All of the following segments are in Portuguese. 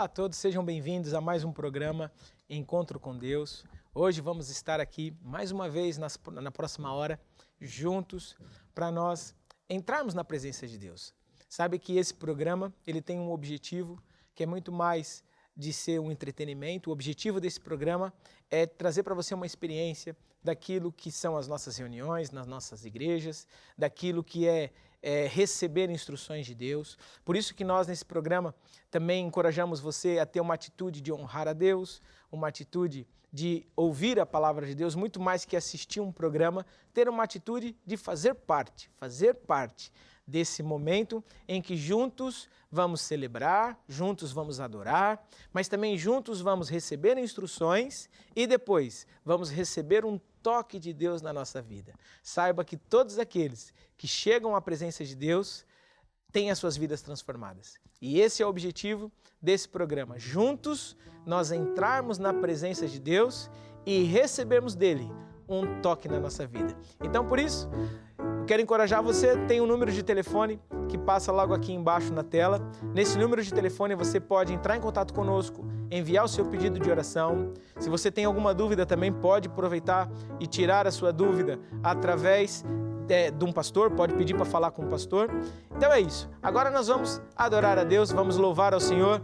Olá a todos, sejam bem-vindos a mais um programa Encontro com Deus. Hoje vamos estar aqui mais uma vez na próxima hora, juntos, para nós entrarmos na presença de Deus. Sabe que esse programa ele tem um objetivo que é muito mais de ser um entretenimento. O objetivo desse programa é trazer para você uma experiência daquilo que são as nossas reuniões nas nossas igrejas, daquilo que é receber instruções de Deus. Por isso que nós nesse programa também encorajamos você a ter uma atitude de honrar a Deus, uma atitude de ouvir a palavra de Deus, muito mais que assistir um programa, ter uma atitude de fazer parte desse momento em que juntos vamos celebrar, juntos vamos adorar, mas também juntos vamos receber instruções e depois vamos receber um toque de Deus na nossa vida. Saiba que todos aqueles que chegam à presença de Deus têm as suas vidas transformadas. E esse é o objetivo desse programa. Juntos nós entrarmos na presença de Deus e recebermos dele um toque na nossa vida. Então, por isso, eu quero encorajar você, tem um número de telefone que passa logo aqui embaixo na tela. Nesse número de telefone você pode entrar em contato conosco, enviar o seu pedido de oração. Se você tem alguma dúvida também pode aproveitar e tirar a sua dúvida através de um pastor, pode pedir para falar com o pastor. Então é isso. Agora nós vamos adorar a Deus, vamos louvar ao Senhor.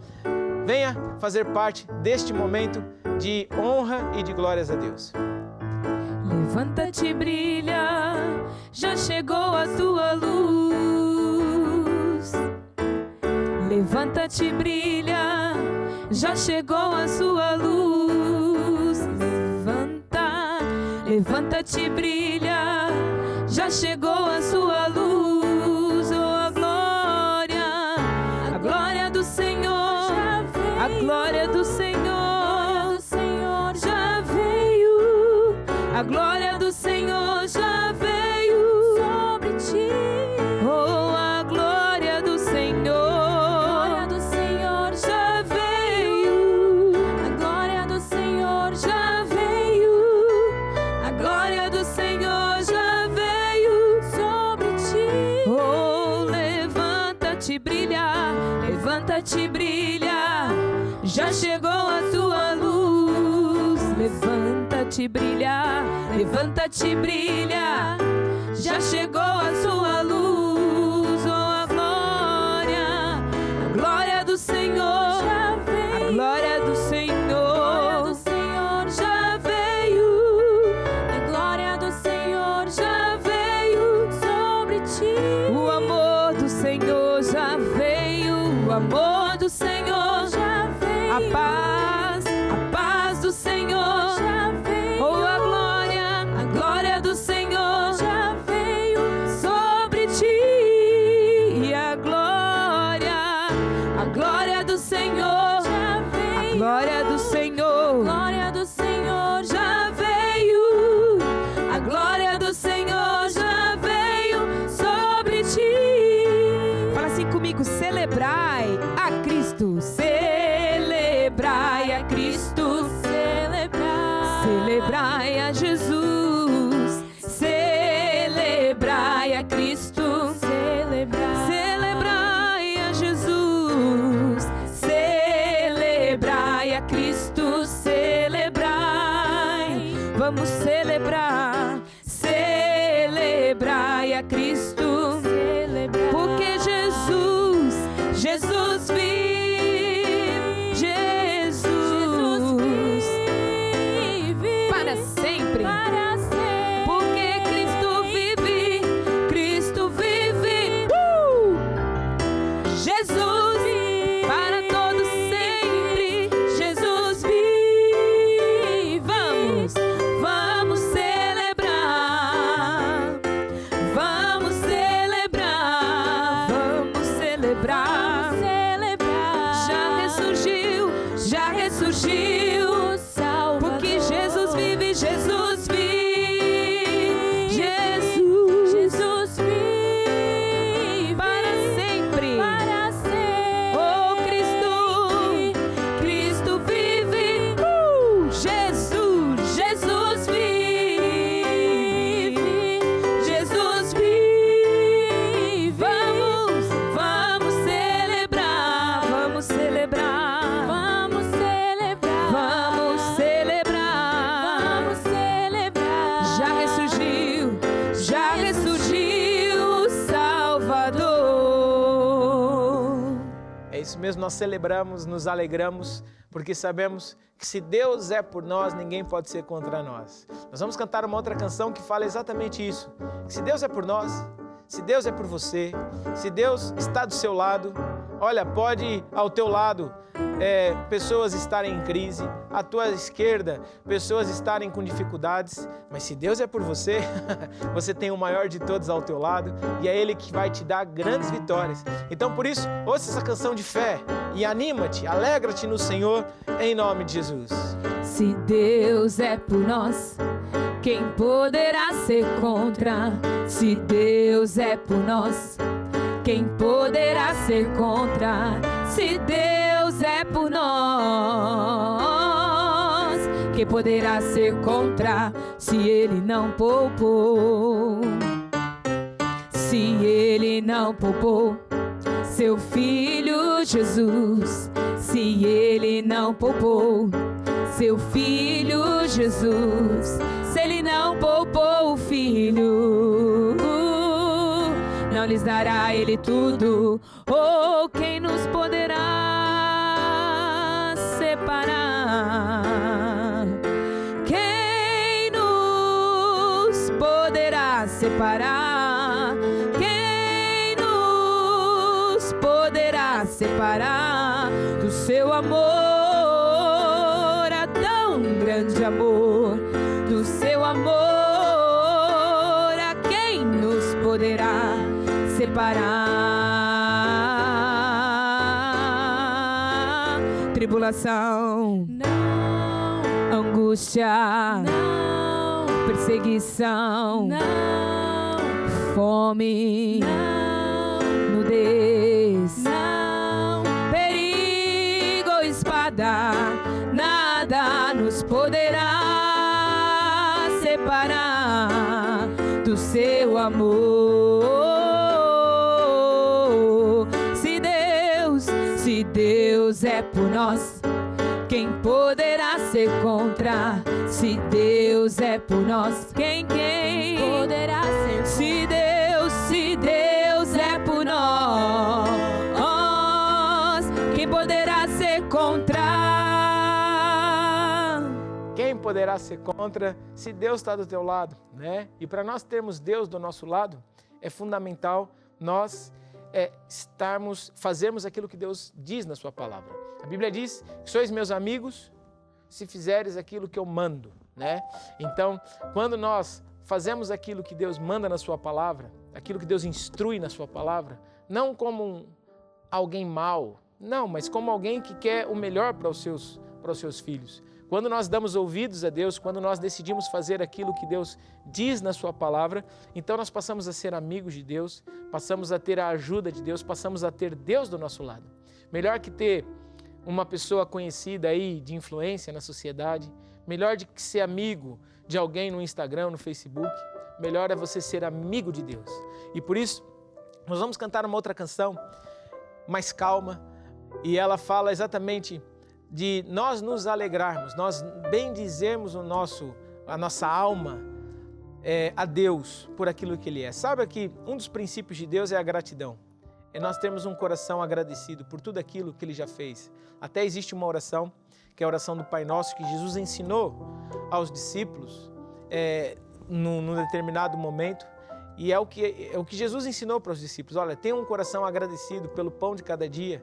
Venha fazer parte deste momento de honra e de glórias a Deus. Levanta-te, brilha, já chegou a tua luz. Levanta-te, brilha, já chegou a sua luz. Levanta-te, brilha, já chegou a sua luz. Oh, a glória do Senhor, a glória do Senhor já veio. A glória do Senhor já veio sobre ti. Oh, a glória do Senhor já veio. A glória do Senhor já veio. A glória do Senhor já veio sobre ti. Oh, levanta-te, brilha, levanta-te, brilha, já chegou a tua luz. Levanta-te, brilha, levanta-te, brilha, já chegou a sua luz. Oh, a glória do Senhor já veio. A glória do Senhor já veio. A glória do Senhor já veio sobre ti. O amor do Senhor já veio. O amor do Senhor já veio. A paz do Senhor já veio. Oh, a glória do Senhor já veio sobre ti. E a glória do Senhor já veio. A glória do Senhor já veio. A glória do Senhor já veio sobre ti. Fala assim comigo: celebrai a Cristo, celebrai a Cristo, celebrai a Jesus, celebrai a Cristo, celebrai a Jesus, celebrai a Cristo, celebrai. Vamos celebrar, celebrai a Cristo, porque Jesus vive, Jesus vive para sempre, porque Cristo vive, Jesus para todos sempre, Jesus vive. Vamos celebrar, vamos celebrar. ressurgiu, já ressurgiu o Salvador. É isso mesmo, nós celebramos, nos alegramos, porque sabemos que se Deus é por nós, ninguém pode ser contra nós. Nós vamos cantar uma outra canção que fala exatamente isso, que se Deus é por nós, se Deus é por você, se Deus está do seu lado, olha, pode ao teu lado pessoas estarem em crise, à tua esquerda pessoas estarem com dificuldades, mas se Deus é por você, você tem o maior de todos ao teu lado e é Ele que vai te dar grandes vitórias. Então por isso, ouça essa canção de fé e anima-te, alegra-te no Senhor, em nome de Jesus. Se Deus é por nós, quem poderá ser contra? Se Deus é por nós, quem poderá ser contra? Se Deus é por nós, quem poderá ser contra? Se Ele não poupou, se Ele não poupou seu Filho Jesus, se Ele não poupou seu Filho Jesus, se Ele não poupou o Filho, não lhes dará Ele tudo? Oh, quem nos poderá separar? Quem nos poderá separar? Quem nos poderá separar do seu amor, a tão grande amor, do seu amor? A quem nos poderá separar? Tribulação, não. Angústia, não. Perseguição, não. Fome, não. Nudez, não. Perigo ou espada, nada nos poderá separar do seu amor. Se Deus é por nós, quem poderá ser contra? Se Deus é por nós, quem poderá ser contra? Se Deus é por nós, quem poderá ser contra? Quem poderá ser contra se Deus está do teu lado, né? E para nós termos Deus do nosso lado, é fundamental nós fazermos aquilo que Deus diz na sua palavra. A Bíblia diz que sois meus amigos se fizeres aquilo que eu mando, né? Então, quando nós fazemos aquilo que Deus manda na sua palavra, aquilo que Deus instrui na sua palavra, não como alguém mau, não, mas como alguém que quer o melhor para os seus filhos. Quando nós damos ouvidos a Deus, quando nós decidimos fazer aquilo que Deus diz na sua palavra, então nós passamos a ser amigos de Deus, passamos a ter a ajuda de Deus, passamos a ter Deus do nosso lado. Melhor que ter uma pessoa conhecida aí de influência na sociedade, melhor do que ser amigo de alguém no Instagram, no Facebook, melhor é você ser amigo de Deus. E por isso, nós vamos cantar uma outra canção mais calma, e ela fala exatamente de nós nos alegrarmos, nós bendizermos a nossa alma a Deus por aquilo que Ele é. Sabe que um dos princípios de Deus é a gratidão. É nós termos um coração agradecido por tudo aquilo que Ele já fez. Até existe uma oração, que é a oração do Pai Nosso, que Jesus ensinou aos discípulos num determinado momento. E é o que Jesus ensinou para os discípulos. Olha, tenham um coração agradecido pelo pão de cada dia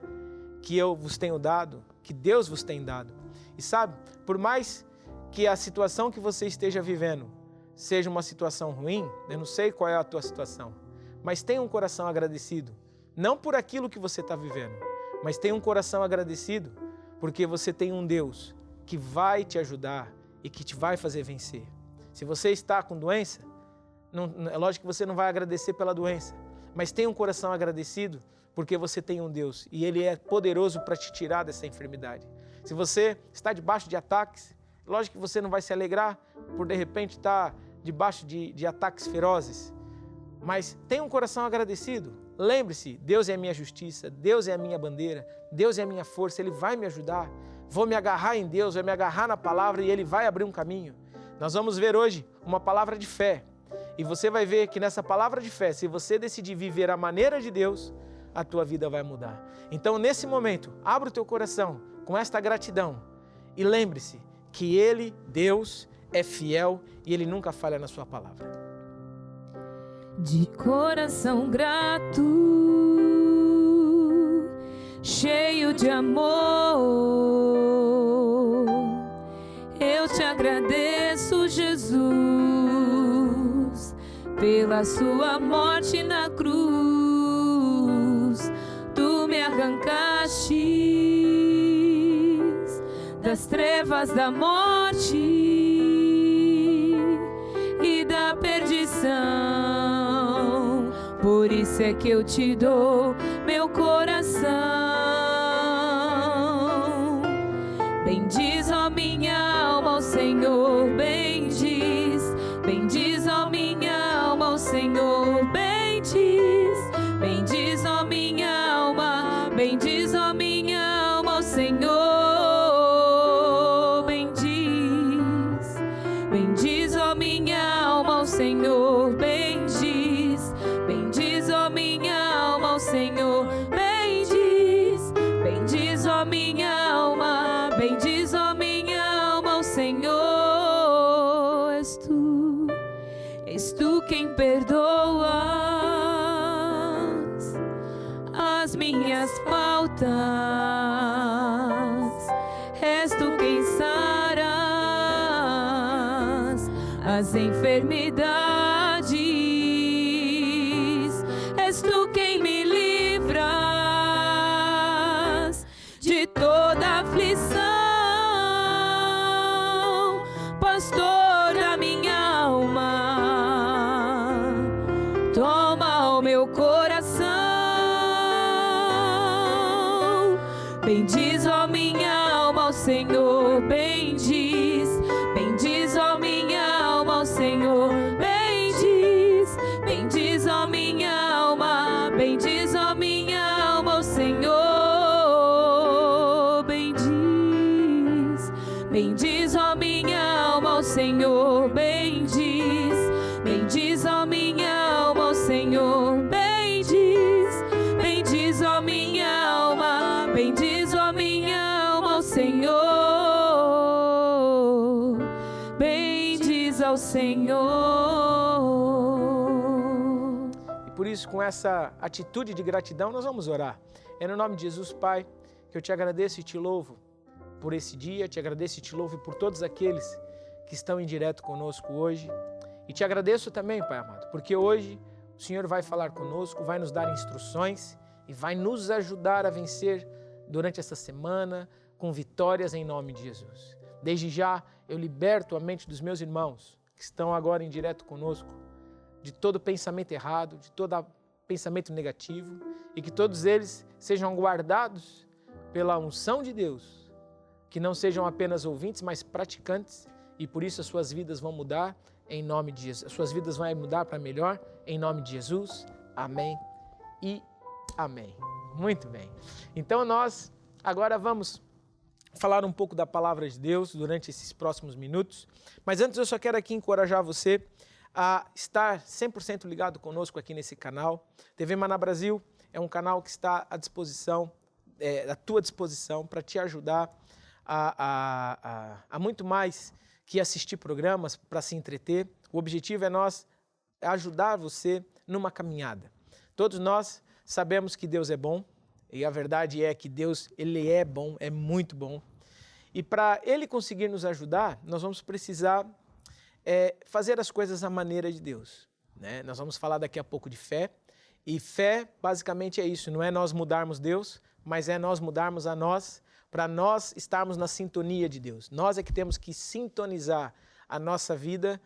que eu vos tenho dado, que Deus vos tem dado. E sabe, por mais que a situação que você esteja vivendo seja uma situação ruim, eu não sei qual é a tua situação, mas tenha um coração agradecido, não por aquilo que você está vivendo, mas tenha um coração agradecido porque você tem um Deus que vai te ajudar e que te vai fazer vencer. Se você está com doença, é lógico que você não vai agradecer pela doença, mas tenha um coração agradecido porque você tem um Deus e Ele é poderoso para te tirar dessa enfermidade. Se você está debaixo de ataques, lógico que você não vai se alegrar por de repente estar debaixo de ataques ferozes, mas tenha um coração agradecido. Lembre-se, Deus é a minha justiça, Deus é a minha bandeira, Deus é a minha força, Ele vai me ajudar. Vou me agarrar em Deus, vou me agarrar na palavra e Ele vai abrir um caminho. Nós vamos ver hoje uma palavra de fé. E você vai ver que nessa palavra de fé, se você decidir viver a maneira de Deus, a tua vida vai mudar. Então, nesse momento, abra o teu coração com esta gratidão e lembre-se que Ele, Deus, é fiel e Ele nunca falha na sua palavra. De coração grato, cheio de amor, eu te agradeço, Jesus, pela sua morte na cruz. Tu me arrancaste das trevas da morte e da perdição. Por isso é que eu te dou meu coração. Bendiz, ó minha alma, ao Senhor, bendiz. Bendiz, ó minha alma, ao Senhor, bendiz. Bendiz, ó minha alma, bendiz, ó minha alma, ao Senhor, bendiz. Bendiz, ó minha alma, ao Senhor, bendiz. Bendiz, ó minha alma, ao Senhor, bendiz. Bendiz, ó minha alma, bendiz, ó minha alma, ao Senhor. És tu quem perdoas as minhas faltas. És tu quem saras as enfermidades. És tu quem me livras de toda aflição. Pastor da minha alma, toma o meu coração. Bendiz, ó minha alma, ao Senhor, bendiz. Bendiz, ó minha alma, ao Senhor, bendiz. Bendiz, ó minha alma, bendiz, ó minha alma, ao Senhor, bendiz. Bendiz, ó minha alma, ao Senhor, bendiz. Bendiz, ó minha alma, ao Senhor, bendiz. Bendiz, ó minha alma, bendiz, ó minha alma, ao Senhor, bendiz ao Senhor. E por isso, com essa atitude de gratidão, nós vamos orar. É no nome de Jesus, Pai, que eu te agradeço e te louvo por esse dia, te agradeço e te louvo por todos aqueles que estão em direto conosco hoje. E te agradeço também, Pai amado, porque hoje o Senhor vai falar conosco, vai nos dar instruções e vai nos ajudar a vencer durante essa semana com vitórias em nome de Jesus. Desde já, eu liberto a mente dos meus irmãos que estão agora em direto conosco de todo pensamento errado, de todo pensamento negativo e que todos eles sejam guardados pela unção de Deus, que não sejam apenas ouvintes, mas praticantes, e por isso as suas vidas vão mudar em nome de Jesus. As suas vidas vão mudar para melhor em nome de Jesus. Amém e amém. Muito bem. Então nós agora vamos falar um pouco da palavra de Deus durante esses próximos minutos, mas antes eu só quero aqui encorajar você a estar 100% ligado conosco aqui nesse canal. TV Maná Brasil é um canal que está à disposição, à tua disposição para te ajudar a muito mais que assistir programas para se entreter. O objetivo é nós ajudar você numa caminhada. Todos nós sabemos que Deus é bom e a verdade é que Deus, Ele é bom, é muito bom. E para Ele conseguir nos ajudar, nós vamos precisar fazer as coisas à maneira de Deus, né? Nós vamos falar daqui a pouco de fé. E fé basicamente é isso, não é nós mudarmos Deus, mas é nós mudarmos a nós, para nós estarmos na sintonia de Deus. Nós é que temos que sintonizar a nossa vida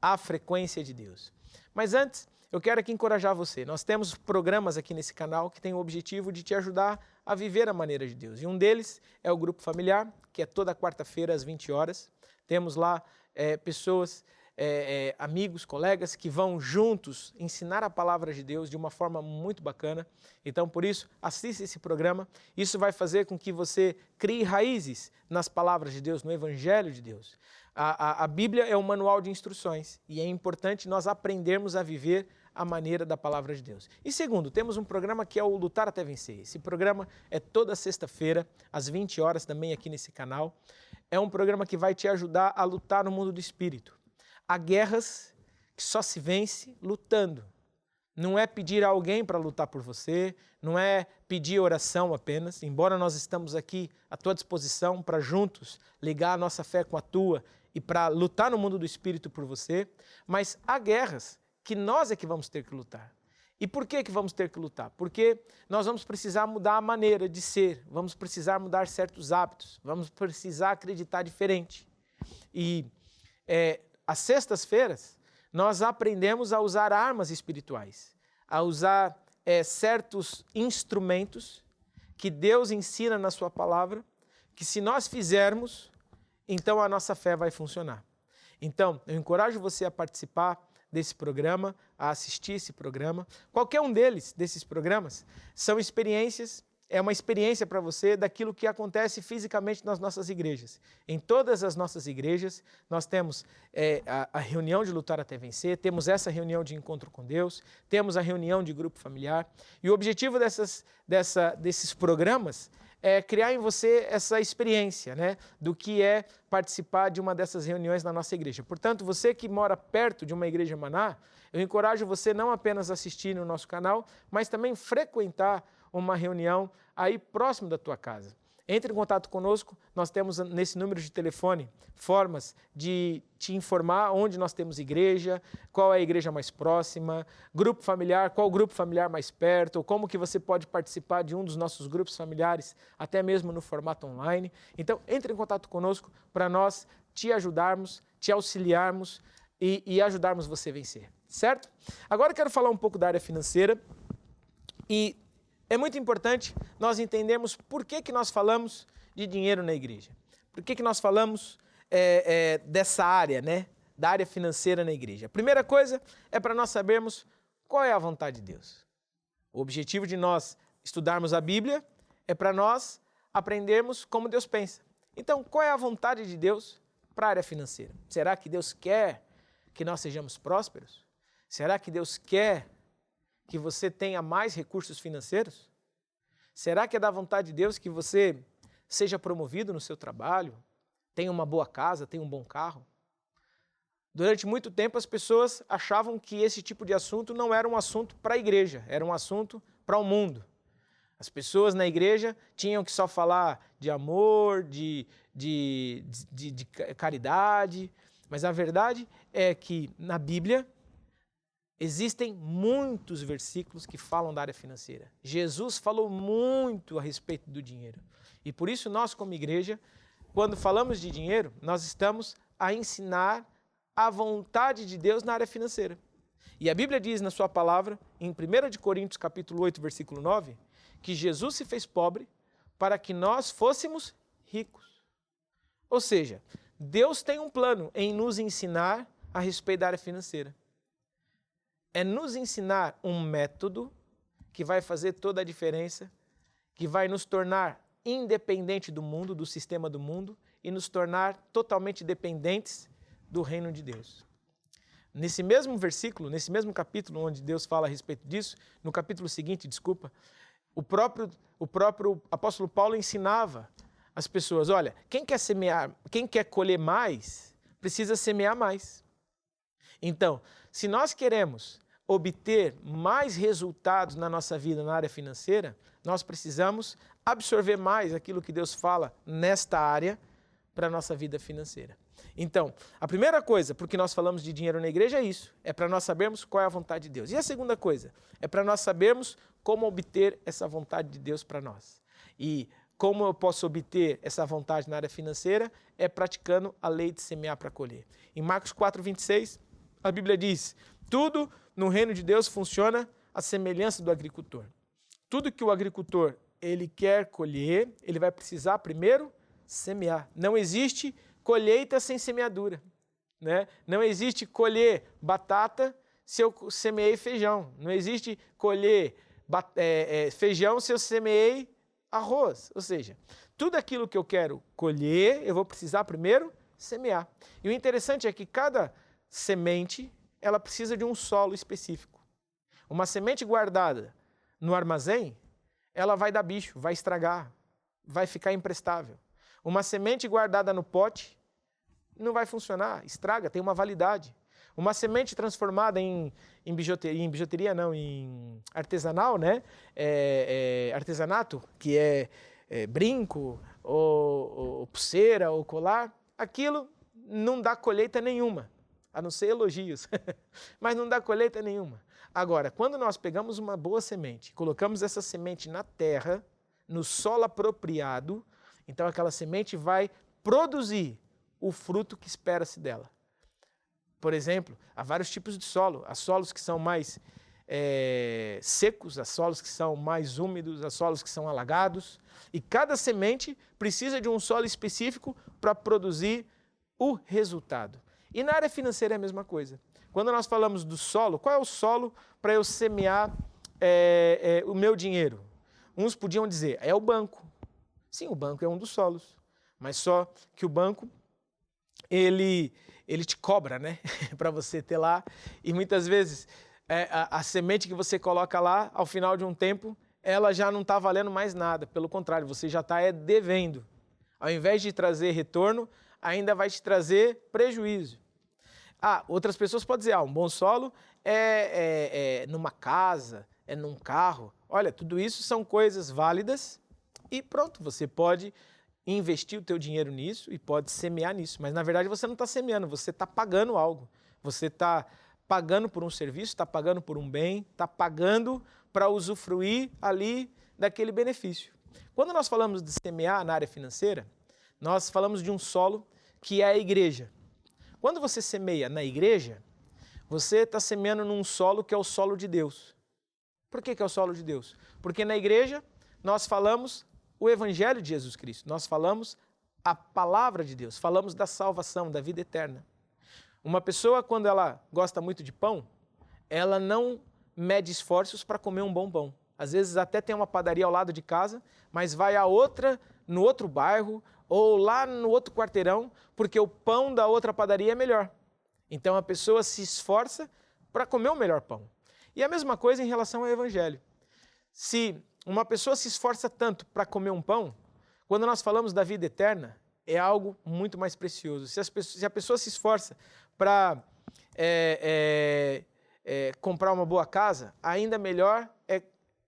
à frequência de Deus. Mas antes, eu quero aqui encorajar você. Nós temos programas aqui nesse canal que tem o objetivo de te ajudar a viver a maneira de Deus. E um deles é o Grupo Familiar, que é toda quarta-feira às 20 horas. Temos lá pessoas, amigos, colegas que vão juntos ensinar a palavra de Deus de uma forma muito bacana. Então, por isso, assista esse programa. Isso vai fazer com que você crie raízes nas palavras de Deus, no Evangelho de Deus. A Bíblia é um manual de instruções e é importante nós aprendermos a viver a maneira da palavra de Deus. E segundo, temos um programa que é o Lutar até Vencer. Esse programa é toda sexta-feira, às 20 horas, também aqui nesse canal. É um programa que vai te ajudar a lutar no mundo do espírito. Há guerras que só se vence lutando. Não é pedir a alguém para lutar por você, não é pedir oração apenas, embora nós estamos aqui à tua disposição para juntos ligar a nossa fé com a tua e para lutar no mundo do espírito por você, mas há guerras que nós é que vamos ter que lutar. E por que vamos ter que lutar? Porque nós vamos precisar mudar a maneira de ser, vamos precisar mudar certos hábitos, vamos precisar acreditar diferente. E às sextas-feiras, nós aprendemos a usar armas espirituais, a usar certos instrumentos que Deus ensina na sua palavra, que se nós fizermos, então a nossa fé vai funcionar. Então, eu encorajo você a participar desse programa, a assistir esse programa. Qualquer um desses programas, são experiências, é uma experiência para você daquilo que acontece fisicamente nas nossas igrejas. Em todas as nossas igrejas, nós temos a reunião de Lutar até Vencer, temos essa reunião de encontro com Deus, temos a reunião de grupo familiar. E o objetivo desses programas é criar em você essa experiência, né, do que é participar de uma dessas reuniões na nossa igreja. Portanto, você que mora perto de uma igreja Maná, eu encorajo você não apenas a assistir no nosso canal, mas também frequentar uma reunião aí próximo da tua casa. Entre em contato conosco, nós temos nesse número de telefone formas de te informar onde nós temos igreja, qual é a igreja mais próxima, grupo familiar, qual grupo familiar mais perto, ou como que você pode participar de um dos nossos grupos familiares, até mesmo no formato online. Então, entre em contato conosco para nós te ajudarmos, te auxiliarmos e ajudarmos você a vencer, certo? Agora eu quero falar um pouco da área financeira e é muito importante nós entendermos por que nós falamos de dinheiro na igreja. Por que nós falamos dessa área, né, da área financeira na igreja. A primeira coisa é para nós sabermos qual é a vontade de Deus. O objetivo de nós estudarmos a Bíblia é para nós aprendermos como Deus pensa. Então, qual é a vontade de Deus para a área financeira? Será que Deus quer que nós sejamos prósperos? Será que Deus quer que você tenha mais recursos financeiros? Será que é da vontade de Deus que você seja promovido no seu trabalho, tenha uma boa casa, tenha um bom carro? Durante muito tempo as pessoas achavam que esse tipo de assunto não era um assunto para a igreja, era um assunto para o mundo. As pessoas na igreja tinham que só falar de amor, de caridade, mas a verdade é que na Bíblia existem muitos versículos que falam da área financeira. Jesus falou muito a respeito do dinheiro. E por isso nós, como igreja, quando falamos de dinheiro, nós estamos a ensinar a vontade de Deus na área financeira. E a Bíblia diz na sua palavra, em 1 Coríntios capítulo 8, versículo 9, que Jesus se fez pobre para que nós fôssemos ricos. Ou seja, Deus tem um plano em nos ensinar a respeito da área financeira. É nos ensinar um método que vai fazer toda a diferença, que vai nos tornar independente do mundo, do sistema do mundo, e nos tornar totalmente dependentes do reino de Deus. Nesse mesmo versículo, nesse mesmo capítulo onde Deus fala a respeito disso, no capítulo seguinte, o próprio apóstolo Paulo ensinava as pessoas, olha, quem quer semear, quem quer colher mais, precisa semear mais. Então, se nós queremos obter mais resultados na nossa vida na área financeira, nós precisamos absorver mais aquilo que Deus fala nesta área para a nossa vida financeira. Então, a primeira coisa, porque nós falamos de dinheiro na igreja, é isso. É para nós sabermos qual é a vontade de Deus. E a segunda coisa, é para nós sabermos como obter essa vontade de Deus para nós. E como eu posso obter essa vontade na área financeira? É praticando a lei de semear para colher. Em Marcos 4:26, a Bíblia diz, tudo no reino de Deus funciona à semelhança do agricultor. Tudo que o agricultor ele quer colher, ele vai precisar primeiro semear. Não existe colheita sem semeadura, né? Não existe colher batata se eu semeei feijão. Não existe colher feijão se eu semeei arroz. Ou seja, tudo aquilo que eu quero colher, eu vou precisar primeiro semear. E o interessante é que cada semente, ela precisa de um solo específico. Uma semente guardada no armazém, ela vai dar bicho, vai estragar, vai ficar imprestável. Uma semente guardada no pote não vai funcionar, estraga, tem uma validade. Uma semente transformada em artesanal, né? Artesanato, que é brinco, ou pulseira, ou colar, aquilo não dá colheita nenhuma, a não ser elogios, mas não dá colheita nenhuma. Agora, quando nós pegamos uma boa semente, colocamos essa semente na terra, no solo apropriado, então aquela semente vai produzir o fruto que espera-se dela. Por exemplo, há vários tipos de solo. Há solos que são mais secos, há solos que são mais úmidos, há solos que são alagados. E cada semente precisa de um solo específico para produzir o resultado. E na área financeira é a mesma coisa. Quando nós falamos do solo, qual é o solo para eu semear o meu dinheiro? Uns podiam dizer, é o banco. Sim, o banco é um dos solos. Mas só que o banco, ele te cobra, né? Para você ter lá. E muitas vezes a semente que você coloca lá, ao final de um tempo, ela já não está valendo mais nada. Pelo contrário, você já está devendo. Ao invés de trazer retorno, ainda vai te trazer prejuízo. Outras pessoas podem dizer, um bom solo é numa casa, é num carro. Olha, tudo isso são coisas válidas e pronto, você pode investir o teu dinheiro nisso e pode semear nisso. Mas, na verdade, você não está semeando, você está pagando algo. Você está pagando por um serviço, está pagando por um bem, está pagando para usufruir ali daquele benefício. Quando nós falamos de semear na área financeira, nós falamos de um solo que é a igreja. Quando você semeia na igreja, você está semeando num solo que é o solo de Deus. Por que é o solo de Deus? Porque na igreja nós falamos o Evangelho de Jesus Cristo, nós falamos a palavra de Deus, falamos da salvação, da vida eterna. Uma pessoa, quando ela gosta muito de pão, ela não mede esforços para comer um bom pão. Às vezes até tem uma padaria ao lado de casa, mas vai a outra, no outro bairro, ou lá no outro quarteirão, porque o pão da outra padaria é melhor. Então a pessoa se esforça para comer o melhor pão. E a mesma coisa em relação ao Evangelho. Se uma pessoa se esforça tanto para comer um pão, quando nós falamos da vida eterna, é algo muito mais precioso. Se a pessoa se esforça para comprar uma boa casa, ainda melhor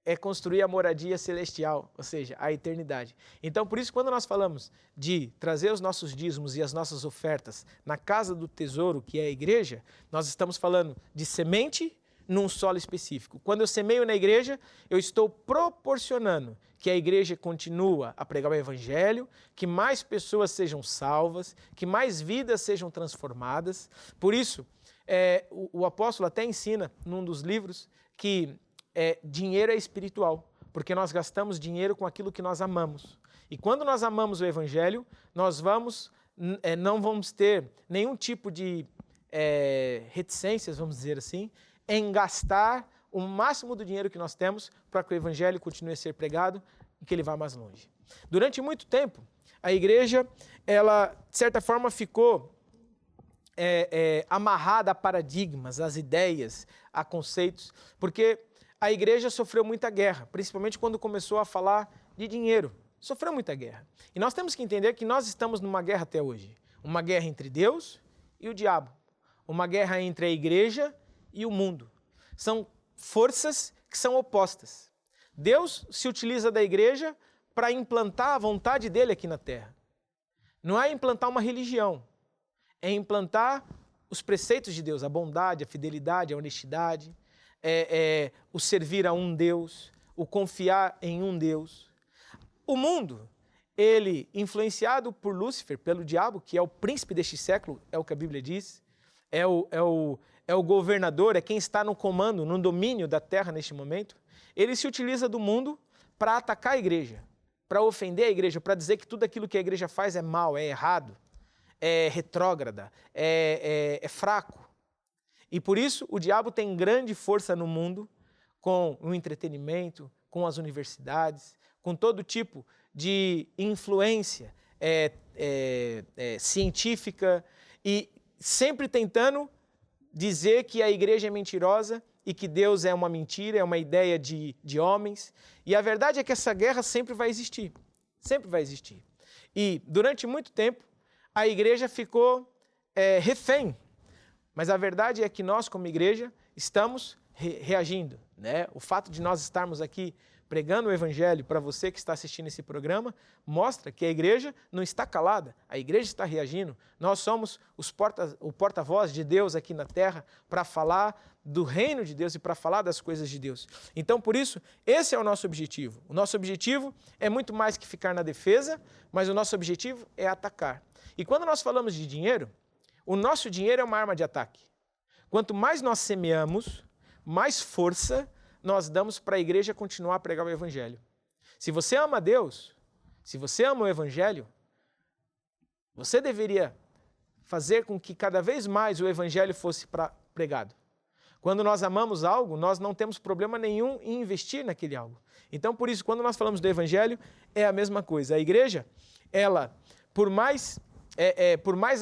é construir a moradia celestial, ou seja, a eternidade. Então, por isso, quando nós falamos de trazer os nossos dízimos e as nossas ofertas na casa do tesouro, que é a igreja, nós estamos falando de semente num solo específico. Quando eu semeio na igreja, eu estou proporcionando que a igreja continue a pregar o evangelho, que mais pessoas sejam salvas, que mais vidas sejam transformadas. Por isso, o apóstolo até ensina num dos livros que dinheiro é espiritual, porque nós gastamos dinheiro com aquilo que nós amamos. E quando nós amamos o evangelho, nós não vamos ter nenhum tipo de reticências, vamos dizer assim, em gastar o máximo do dinheiro que nós temos para que o evangelho continue a ser pregado e que ele vá mais longe. Durante muito tempo, a igreja, ela, de certa forma, ficou amarrada a paradigmas, a ideias, a conceitos, porque a igreja sofreu muita guerra, principalmente quando começou a falar de dinheiro. Sofreu muita guerra. E nós temos que entender que nós estamos numa guerra até hoje. Uma guerra entre Deus e o diabo. Uma guerra entre a igreja e o mundo. São forças que são opostas. Deus se utiliza da igreja para implantar a vontade dele aqui na terra. Não é implantar uma religião, é implantar os preceitos de Deus, a bondade, a fidelidade, a honestidade, o servir a um Deus, o confiar em um Deus. O mundo, ele, influenciado por Lúcifer, pelo diabo, que é o príncipe deste século, é o que a Bíblia diz, é o governador, é quem está no comando, no domínio da terra neste momento, ele se utiliza do mundo para atacar a igreja, para ofender a igreja, para dizer que tudo aquilo que a igreja faz é mal, é errado, é retrógrada, é fraco. E por isso o diabo tem grande força no mundo, com o entretenimento, com as universidades, com todo tipo de influência científica e sempre tentando dizer que a igreja é mentirosa e que Deus é uma mentira, é uma ideia de homens. E a verdade é que essa guerra sempre vai existir. Sempre vai existir. E durante muito tempo a igreja ficou refém. Mas a verdade é que nós, como igreja, estamos reagindo, né? O fato de nós estarmos aqui pregando o evangelho para você que está assistindo esse programa mostra que a igreja não está calada, a igreja está reagindo. Nós somos o porta-voz de Deus aqui na terra para falar do reino de Deus e para falar das coisas de Deus. Então, por isso, esse é o nosso objetivo. O nosso objetivo é muito mais que ficar na defesa, mas o nosso objetivo é atacar. E quando nós falamos de dinheiro, o nosso dinheiro é uma arma de ataque. Quanto mais nós semeamos, mais força nós damos para a igreja continuar a pregar o evangelho. Se você ama Deus, se você ama o evangelho, você deveria fazer com que cada vez mais o evangelho fosse pregado. Quando nós amamos algo, nós não temos problema nenhum em investir naquele algo. Então, por isso, quando nós falamos do evangelho, é a mesma coisa. A igreja, ela, por mais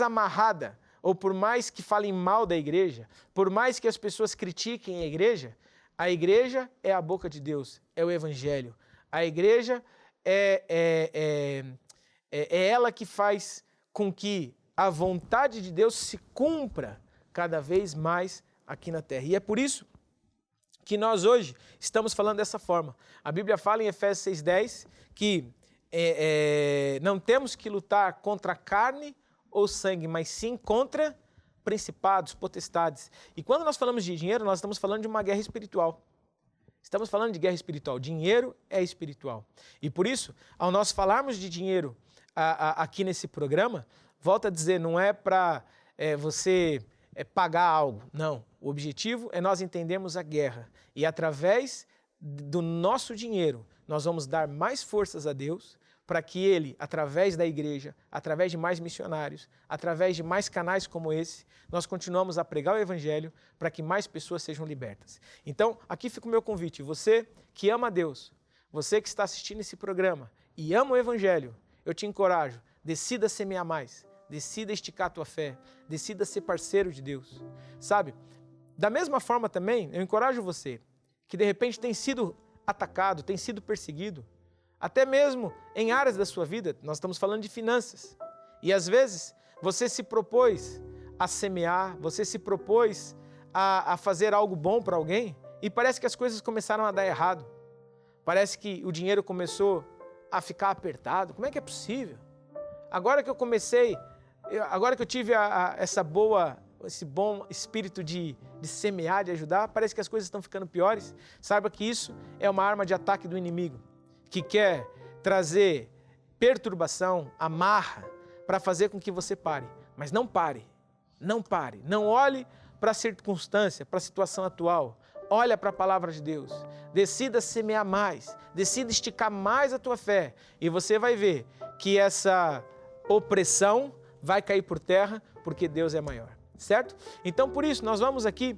amarrada, ou por mais que falem mal da igreja, por mais que as pessoas critiquem a igreja é a boca de Deus, é o evangelho. A igreja é ela que faz com que a vontade de Deus se cumpra cada vez mais aqui na terra. E é por isso que nós hoje estamos falando dessa forma. A Bíblia fala em Efésios 6,10 que não temos que lutar contra a carne ou sangue, mas sim contra principados, potestades. E quando nós falamos de dinheiro, nós estamos falando de uma guerra espiritual. Estamos falando de guerra espiritual. Dinheiro é espiritual. E por isso, ao nós falarmos de dinheiro aqui nesse programa, volto a dizer, não é para você pagar algo. Não. O objetivo é nós entendermos a guerra. E através do nosso dinheiro, nós vamos dar mais forças a Deus para que Ele, através da igreja, através de mais missionários, através de mais canais como esse, nós continuamos a pregar o evangelho para que mais pessoas sejam libertas. Então, aqui fica o meu convite. Você que ama a Deus, você que está assistindo esse programa e ama o evangelho, eu te encorajo, decida semear mais, decida esticar a tua fé, decida ser parceiro de Deus. Sabe, da mesma forma também, eu encorajo você que de repente tem sido atacado, tem sido perseguido, até mesmo em áreas da sua vida, nós estamos falando de finanças. E às vezes você se propôs a semear, você se propôs a fazer algo bom para alguém e parece que as coisas começaram a dar errado. Parece que o dinheiro começou a ficar apertado. Como é que é possível? Agora que eu comecei, agora que eu tive esse bom espírito de semear, de ajudar, parece que as coisas estão ficando piores. Saiba que isso é uma arma de ataque do inimigo, que quer trazer perturbação, amarra, para fazer com que você pare. Mas não pare, não pare. Não olhe para a circunstância, para a situação atual. Olha para a palavra de Deus. Decida semear mais, decida esticar mais a tua fé. E você vai ver que essa opressão vai cair por terra, porque Deus é maior. Certo? Então, por isso, nós vamos aqui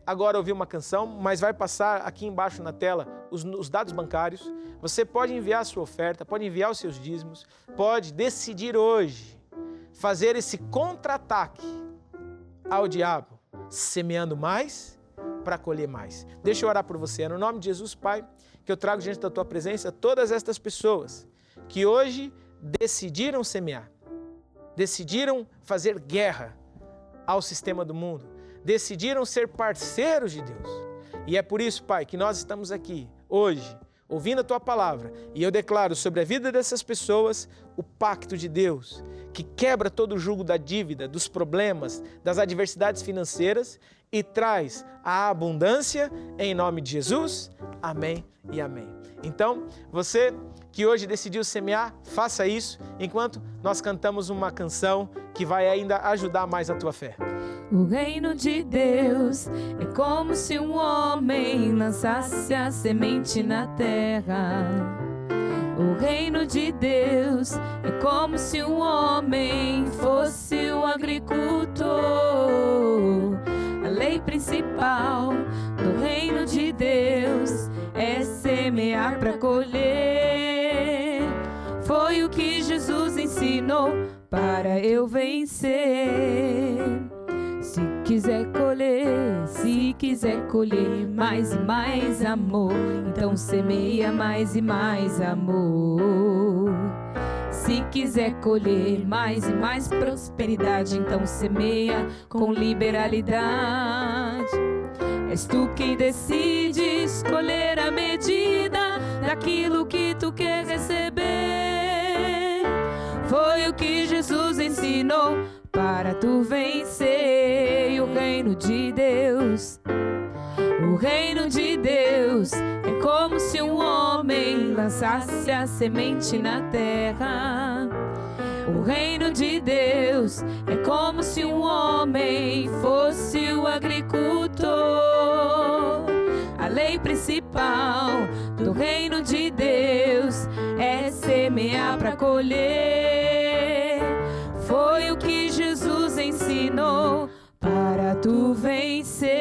agora ouvir uma canção, mas vai passar aqui embaixo na tela os dados bancários. Você pode enviar a sua oferta, pode enviar os seus dízimos, pode decidir hoje fazer esse contra-ataque ao diabo, semeando mais para colher mais. Deixa eu orar por você. É no nome de Jesus, Pai, que eu trago diante da Tua presença todas estas pessoas que hoje decidiram semear, decidiram fazer guerra ao sistema do mundo, decidiram ser parceiros de Deus. E é por isso, Pai, que nós estamos aqui hoje, ouvindo a Tua palavra, e eu declaro sobre a vida dessas pessoas o pacto de Deus, que quebra todo o jugo da dívida, dos problemas, das adversidades financeiras e traz a abundância em nome de Jesus. Amém e amém. Então, você que hoje decidiu semear, faça isso, enquanto nós cantamos uma canção que vai ainda ajudar mais a tua fé. O reino de Deus é como se um homem lançasse a semente na terra. O reino de Deus é como se um homem fosse um agricultor. A lei principal do reino de Deus é semear para colher. Foi o que Jesus ensinou ensinou para eu vencer. Se quiser colher mais e mais amor, então semeia mais e mais amor. Se quiser colher mais e mais prosperidade, então semeia com liberalidade. És tu quem decide escolher a medida daquilo que tu quer receber. Foi o que Jesus ensinou para tu vencer. E o reino de Deus é como se um homem lançasse a semente na terra. O reino de Deus é como se um homem fosse o agricultor. A lei principal do reino de Deus é semear para colher. Foi o que Jesus ensinou para tu vencer.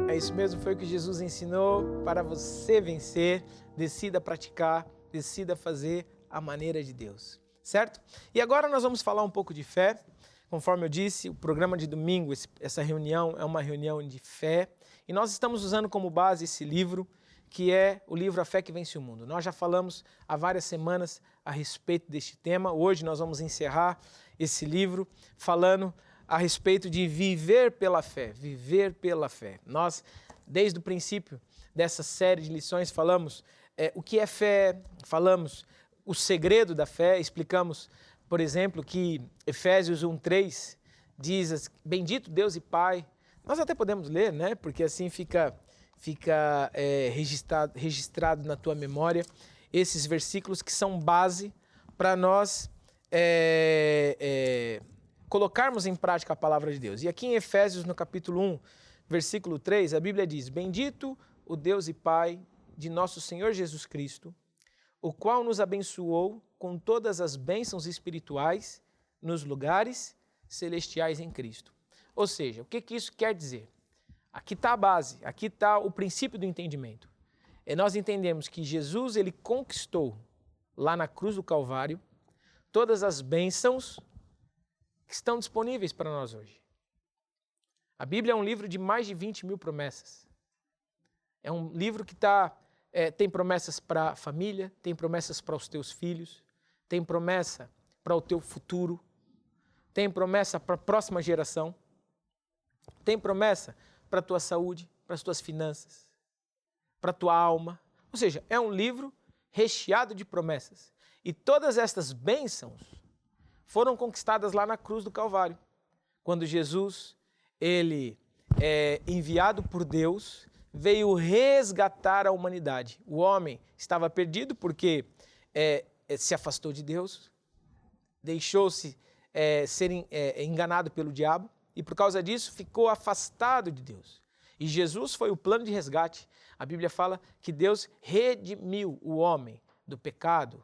É isso mesmo, foi o que Jesus ensinou para você vencer. Decida praticar, decida fazer a maneira de Deus, certo? E agora nós vamos falar um pouco de fé. Conforme eu disse, o programa de domingo, essa reunião é uma reunião de fé. E nós estamos usando como base esse livro, que é o livro A Fé que Vence o Mundo. Nós já falamos há várias semanas a respeito deste tema. Hoje nós vamos encerrar esse livro falando a respeito de viver pela fé, viver pela fé. Nós, desde o princípio dessa série de lições, falamos o que é fé, falamos o segredo da fé, explicamos, por exemplo, que Efésios 1:3 diz, bendito Deus e Pai. Nós até podemos ler, né? Porque assim fica registrado na tua memória esses versículos que são base para nós colocarmos em prática a palavra de Deus. E aqui em Efésios, no capítulo 1, versículo 3, a Bíblia diz, bendito o Deus e Pai de nosso Senhor Jesus Cristo, o qual nos abençoou com todas as bênçãos espirituais nos lugares celestiais em Cristo. Ou seja, o que isso quer dizer? Aqui está a base, aqui está o princípio do entendimento. Nós entendemos que Jesus ele conquistou lá na cruz do Calvário todas as bênçãos que estão disponíveis para nós hoje. A Bíblia é um livro de mais de 20 mil promessas. É um livro que tem promessas para a família, tem promessas para os teus filhos, tem promessa para o teu futuro, tem promessa para a próxima geração, tem promessa para a tua saúde, para as tuas finanças, para a tua alma. Ou seja, é um livro recheado de promessas. E todas estas bênçãos foram conquistadas lá na cruz do Calvário. Quando Jesus, ele é enviado por Deus, veio resgatar a humanidade. O homem estava perdido porque se afastou de Deus, deixou-se ser enganado pelo diabo e por causa disso ficou afastado de Deus. E Jesus foi o plano de resgate. A Bíblia fala que Deus redimiu o homem do pecado.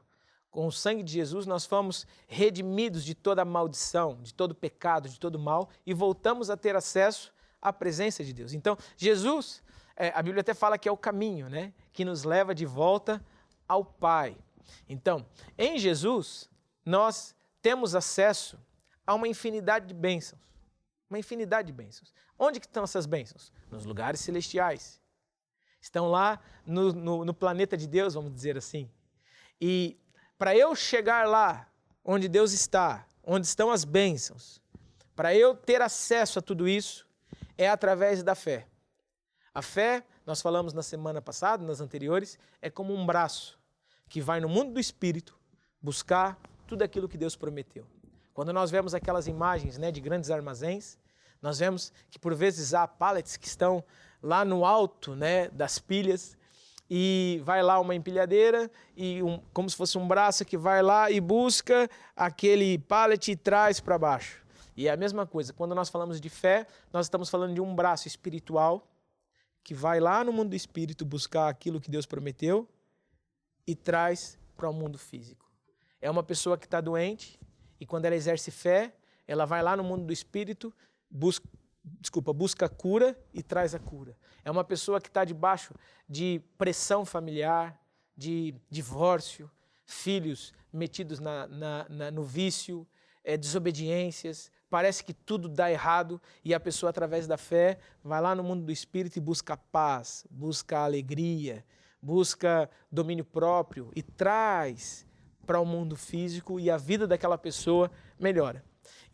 Com o sangue de Jesus nós fomos redimidos de toda a maldição, de todo pecado, de todo mal e voltamos a ter acesso à presença de Deus. Então, Jesus, a Bíblia até fala que é o caminho, né, que nos leva de volta ao Pai. Então, em Jesus, nós temos acesso a uma infinidade de bênçãos. Uma infinidade de bênçãos. Onde que estão essas bênçãos? Nos lugares celestiais. Estão lá no planeta de Deus, vamos dizer assim. E para eu chegar lá, onde Deus está, onde estão as bênçãos, para eu ter acesso a tudo isso, é através da fé. A fé, nós falamos na semana passada, nas anteriores, é como um braço que vai no mundo do Espírito buscar tudo aquilo que Deus prometeu. Quando nós vemos aquelas imagens, né, de grandes armazéns, nós vemos que por vezes há pallets que estão lá no alto, né, das pilhas, e vai lá uma empilhadeira, e como se fosse um braço que vai lá e busca aquele pallet e traz para baixo. E é a mesma coisa, quando nós falamos de fé, nós estamos falando de um braço espiritual que vai lá no mundo do espírito buscar aquilo que Deus prometeu e traz para o mundo físico. É uma pessoa que está doente e quando ela exerce fé, ela vai lá no mundo do espírito, busca a cura e traz a cura. É uma pessoa que está debaixo de pressão familiar, de divórcio, filhos metidos no vício, desobediências, parece que tudo dá errado e a pessoa, através da fé, vai lá no mundo do Espírito e busca paz, busca alegria, busca domínio próprio e traz para o mundo físico e a vida daquela pessoa melhora.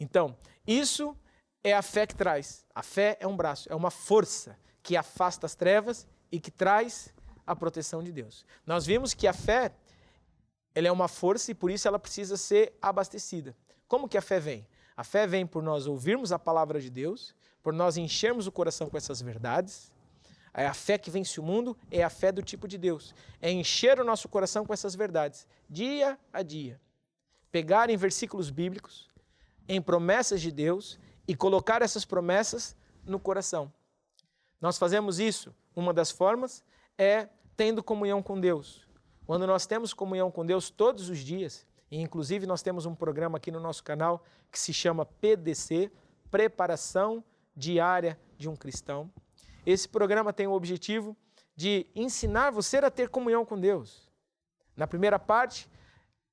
Então, isso é a fé que traz. A fé é um braço, é uma força que afasta as trevas e que traz a proteção de Deus. Nós vimos que a fé, ela é uma força e por isso ela precisa ser abastecida. Como que a fé vem? A fé vem por nós ouvirmos a palavra de Deus, por nós enchermos o coração com essas verdades. A fé que vence o mundo é a fé do tipo de Deus. É encher o nosso coração com essas verdades, dia a dia. Pegar em versículos bíblicos, em promessas de Deus e colocar essas promessas no coração. Nós fazemos isso, uma das formas é tendo comunhão com Deus. Quando nós temos comunhão com Deus todos os dias, e inclusive nós temos um programa aqui no nosso canal que se chama PDC, Preparação Diária de um Cristão. Esse programa tem o objetivo de ensinar você a ter comunhão com Deus. Na primeira parte,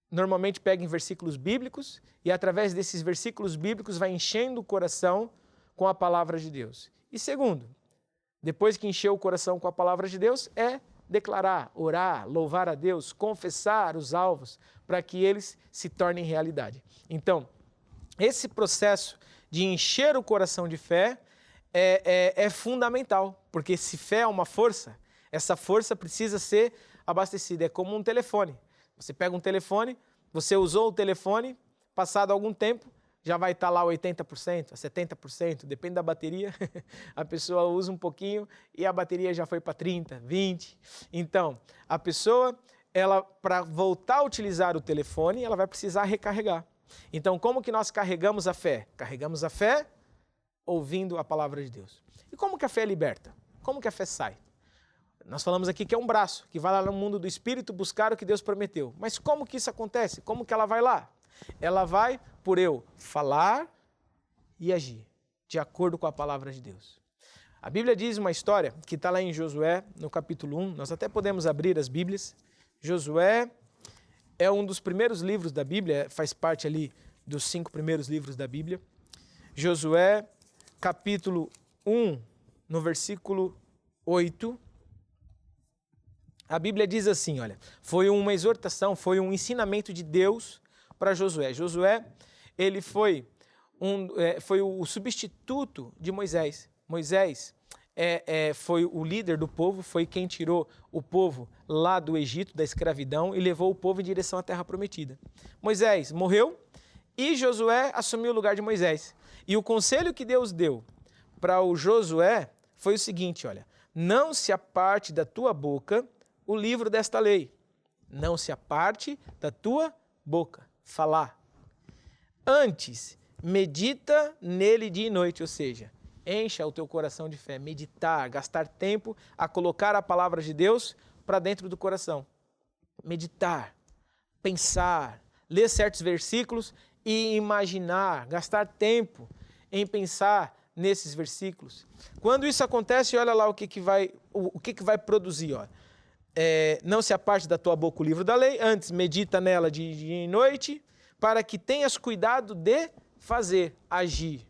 normalmente pega em versículos bíblicos e através desses versículos bíblicos vai enchendo o coração com a palavra de Deus. E segundo, depois que encheu o coração com a palavra de Deus, é declarar, orar, louvar a Deus, confessar os alvos para que eles se tornem realidade. Então, esse processo de encher o coração de fé é fundamental, porque se fé é uma força, essa força precisa ser abastecida. É como um telefone. Você pega um telefone, você usou o telefone, passado algum tempo, já vai estar lá 80%, 70%, depende da bateria. A pessoa usa um pouquinho e a bateria já foi para 30%, 20%. Então, a pessoa, para voltar a utilizar o telefone, ela vai precisar recarregar. Então, como que nós carregamos a fé? Carregamos a fé ouvindo a palavra de Deus. E como que a fé liberta? Como que a fé sai? Nós falamos aqui que é um braço, que vai lá no mundo do Espírito buscar o que Deus prometeu. Mas como que isso acontece? Como que ela vai lá? Ela vai por eu falar e agir, de acordo com a palavra de Deus. A Bíblia diz uma história que está lá em Josué, no capítulo 1. Nós até podemos abrir as Bíblias. Josué é um dos primeiros livros da Bíblia, faz parte ali dos 5 primeiros livros da Bíblia. Josué, capítulo 1, no versículo 8. A Bíblia diz assim, olha, foi uma exortação, foi um ensinamento de Deus para Josué. Josué, ele foi o substituto de Moisés. Moisés foi o líder do povo, foi quem tirou o povo lá do Egito, da escravidão, e levou o povo em direção à terra prometida. Moisés morreu e Josué assumiu o lugar de Moisés. E o conselho que Deus deu para o Josué foi o seguinte, olha, não se aparte da tua boca o livro desta lei, não se aparte da tua boca, falar. Antes, medita nele dia e noite, ou seja, encha o teu coração de fé, meditar, gastar tempo a colocar a palavra de Deus para dentro do coração. Meditar, pensar, ler certos versículos e imaginar, gastar tempo em pensar nesses versículos. Quando isso acontece, olha lá o que vai produzir, ó. Não se aparte da tua boca o livro da lei, antes medita nela de dia e noite, para que tenhas cuidado de fazer, agir.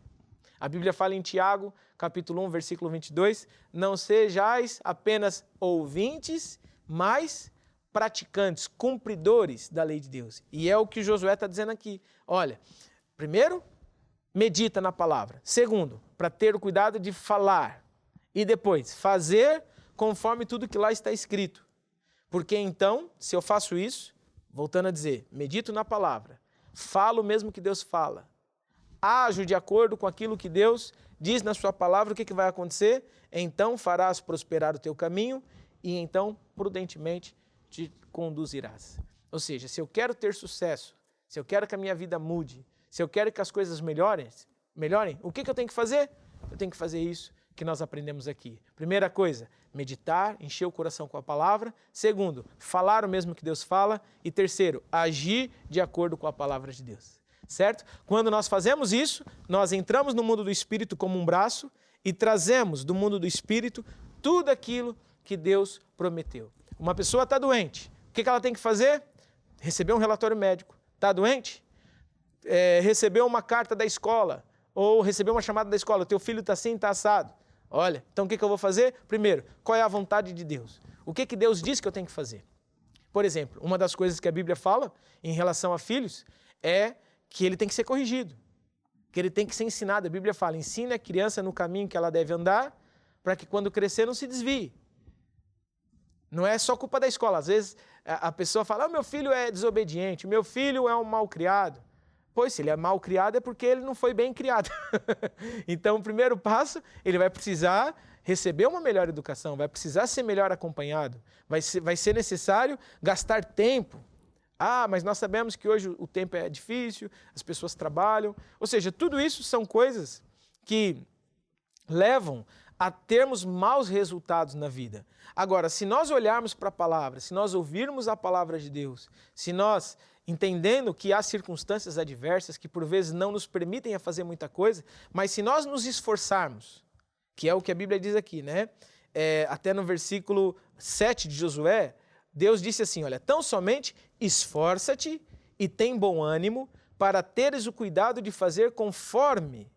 A Bíblia fala em Tiago, capítulo 1, versículo 22, não sejais apenas ouvintes, mas praticantes, cumpridores da lei de Deus. E é o que Josué está dizendo aqui. Olha, primeiro, medita na palavra. Segundo, para ter o cuidado de falar. E depois, fazer conforme tudo que lá está escrito. Porque então, se eu faço isso, voltando a dizer, medito na palavra, falo mesmo que Deus fala, ajo de acordo com aquilo que Deus diz na sua palavra, o que vai acontecer? Então farás prosperar o teu caminho e então prudentemente te conduzirás. Ou seja, se eu quero ter sucesso, se eu quero que a minha vida mude, se eu quero que as coisas melhorem, o que eu tenho que fazer? Eu tenho que fazer isso que nós aprendemos aqui. Primeira coisa, meditar, encher o coração com a palavra. Segundo, falar o mesmo que Deus fala. E terceiro, agir de acordo com a palavra de Deus. Certo? Quando nós fazemos isso, nós entramos no mundo do Espírito como um braço e trazemos do mundo do Espírito tudo aquilo que Deus prometeu. Uma pessoa está doente. O que ela tem que fazer? recebeu um relatório médico, está doente? Recebeu uma carta da escola, ou recebeu uma chamada da escola, teu filho está assim, está assado. Olha, então o que eu vou fazer? Primeiro, qual é a vontade de Deus? O que Deus diz que eu tenho que fazer? Por exemplo, uma das coisas que a Bíblia fala em relação a filhos é que ele tem que ser corrigido, que ele tem que ser ensinado. A Bíblia fala, ensine a criança no caminho que ela deve andar, para que quando crescer não se desvie. Não é só culpa da escola. Às vezes a pessoa fala, meu filho é desobediente, meu filho é um mal criado. Pois, se ele é mal criado é porque ele não foi bem criado. Então, o primeiro passo, ele vai precisar receber uma melhor educação, vai precisar ser melhor acompanhado, vai ser necessário gastar tempo. Mas nós sabemos que hoje o tempo é difícil, as pessoas trabalham. Ou seja, tudo isso são coisas que levam a termos maus resultados na vida. Agora, se nós olharmos para a palavra, se nós ouvirmos a palavra de Deus, se nós entendendo que há circunstâncias adversas que por vezes não nos permitem a fazer muita coisa, mas se nós nos esforçarmos, que é o que a Bíblia diz aqui, né? Até no versículo 7 de Josué, Deus disse assim, olha, tão somente esforça-te e tem bom ânimo para teres o cuidado de fazer conforme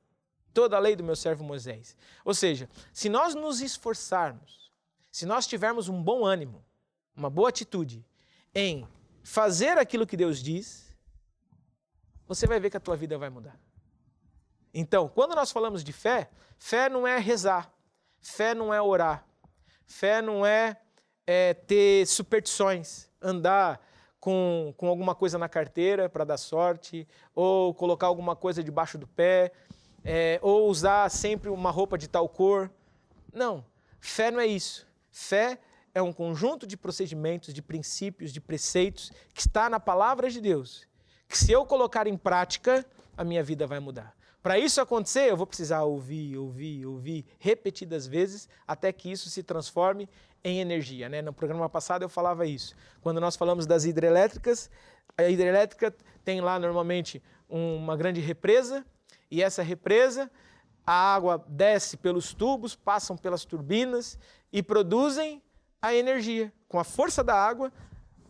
toda a lei do meu servo Moisés. Ou seja, se nós nos esforçarmos, se nós tivermos um bom ânimo, uma boa atitude em fazer aquilo que Deus diz, você vai ver que a tua vida vai mudar. Então, quando nós falamos de fé, fé não é rezar, fé não é orar, fé não é ter superstições, andar com alguma coisa na carteira para dar sorte, ou colocar alguma coisa debaixo do pé, ou usar sempre uma roupa de tal cor. Não, fé não é isso. Fé é um conjunto de procedimentos, de princípios, de preceitos que está na palavra de Deus, que se eu colocar em prática, a minha vida vai mudar. Para isso acontecer, eu vou precisar ouvir repetidas vezes, até que isso se transforme em energia, né? No programa passado eu falava isso. Quando nós falamos das hidrelétricas, a hidrelétrica tem lá normalmente uma grande represa, e essa represa, a água desce pelos tubos, passam pelas turbinas e produzem a energia. Com a força da água,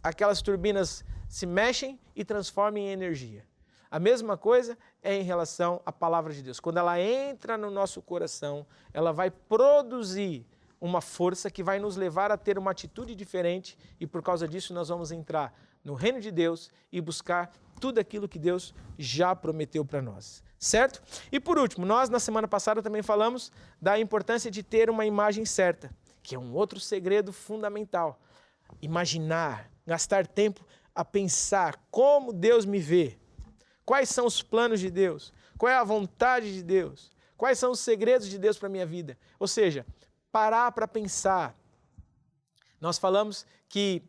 aquelas turbinas se mexem e transformam em energia. A mesma coisa é em relação à palavra de Deus. Quando ela entra no nosso coração, ela vai produzir uma força que vai nos levar a ter uma atitude diferente e por causa disso nós vamos entrar no reino de Deus e buscar tudo aquilo que Deus já prometeu para nós. Certo? E por último, nós na semana passada também falamos da importância de ter uma imagem certa, que é um outro segredo fundamental. Imaginar, gastar tempo a pensar como Deus me vê. Quais são os planos de Deus? Qual é a vontade de Deus? Quais são os segredos de Deus para a minha vida? Ou seja, parar para pensar. Nós falamos que,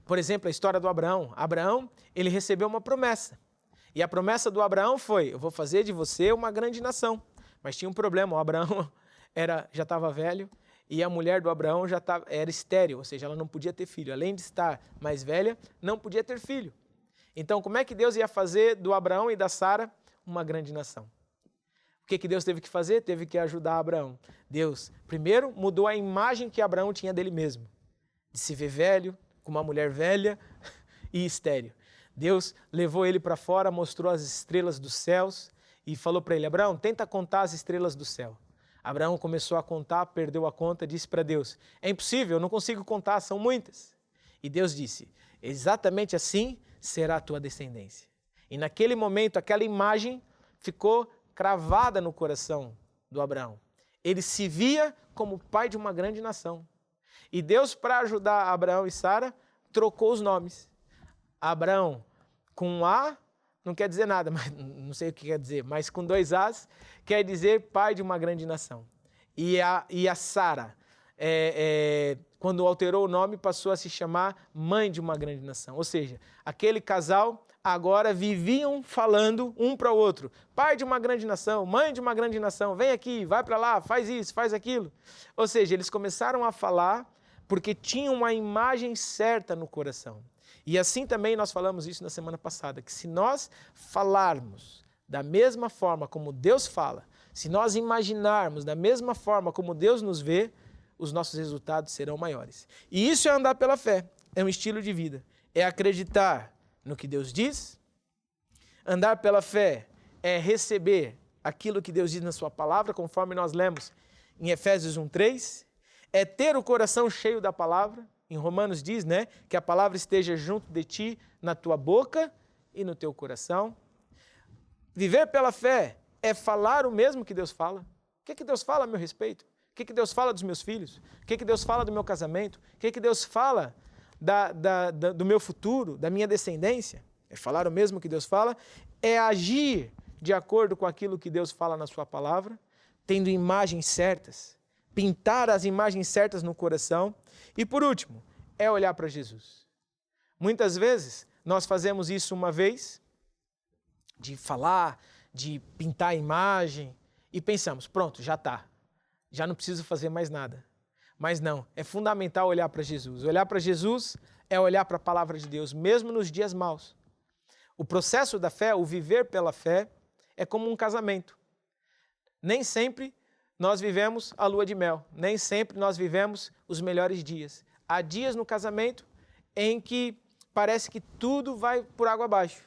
por exemplo, a história do Abraão. Abraão, ele recebeu uma promessa. E a promessa do Abraão foi, eu vou fazer de você uma grande nação. Mas tinha um problema, o Abraão já estava velho e a mulher do Abraão era estéril, ou seja, ela não podia ter filho. Além de estar mais velha, não podia ter filho. Então, como é que Deus ia fazer do Abraão e da Sara uma grande nação? O que Deus teve que fazer? Teve que ajudar Abraão. Deus, primeiro, mudou a imagem que Abraão tinha dele mesmo, de se ver velho, com uma mulher velha e estéril. Deus levou ele para fora, mostrou as estrelas dos céus e falou para ele, Abraão, tenta contar as estrelas do céu. Abraão começou a contar, perdeu a conta, disse para Deus, é impossível, eu não consigo contar, são muitas. E Deus disse, exatamente assim será a tua descendência. E naquele momento, aquela imagem ficou cravada no coração do Abraão. Ele se via como pai de uma grande nação. E Deus, para ajudar Abraão e Sara, trocou os nomes. Abraão com um A não quer dizer nada, mas não sei o que quer dizer, mas com 2 As quer dizer pai de uma grande nação. E a Sara, quando alterou o nome, passou a se chamar mãe de uma grande nação. Ou seja, aquele casal agora viviam falando um para o outro. Pai de uma grande nação, mãe de uma grande nação, vem aqui, vai para lá, faz isso, faz aquilo. Ou seja, eles começaram a falar porque tinham uma imagem certa no coração. E assim também nós falamos isso na semana passada, que se nós falarmos da mesma forma como Deus fala, se nós imaginarmos da mesma forma como Deus nos vê, os nossos resultados serão maiores. E isso é andar pela fé. é um estilo de vida. É acreditar no que Deus diz. Andar pela fé é receber aquilo que Deus diz na sua palavra, conforme nós lemos em Efésios 1:3. É ter o coração cheio da palavra. Em Romanos diz, né, que a palavra esteja junto de ti, na tua boca e no teu coração. Viver pela fé é falar o mesmo que Deus fala. O que Deus fala a meu respeito? O que Deus fala dos meus filhos? O que Deus fala do meu casamento? O que Deus fala do meu futuro, da minha descendência? É falar o mesmo que Deus fala, é agir de acordo com aquilo que Deus fala na sua palavra, tendo imagens certas, pintar as imagens certas no coração. E por último, é olhar para Jesus. Muitas vezes nós fazemos isso uma vez, de falar, de pintar a imagem, e pensamos, pronto, já está, já não preciso fazer mais nada. Mas não, é fundamental olhar para Jesus. Olhar para Jesus é olhar para a palavra de Deus, mesmo nos dias maus. O processo da fé, o viver pela fé, é como um casamento. Nem sempre nós vivemos a lua de mel, nem sempre nós vivemos os melhores dias. Há dias no casamento em que parece que tudo vai por água abaixo.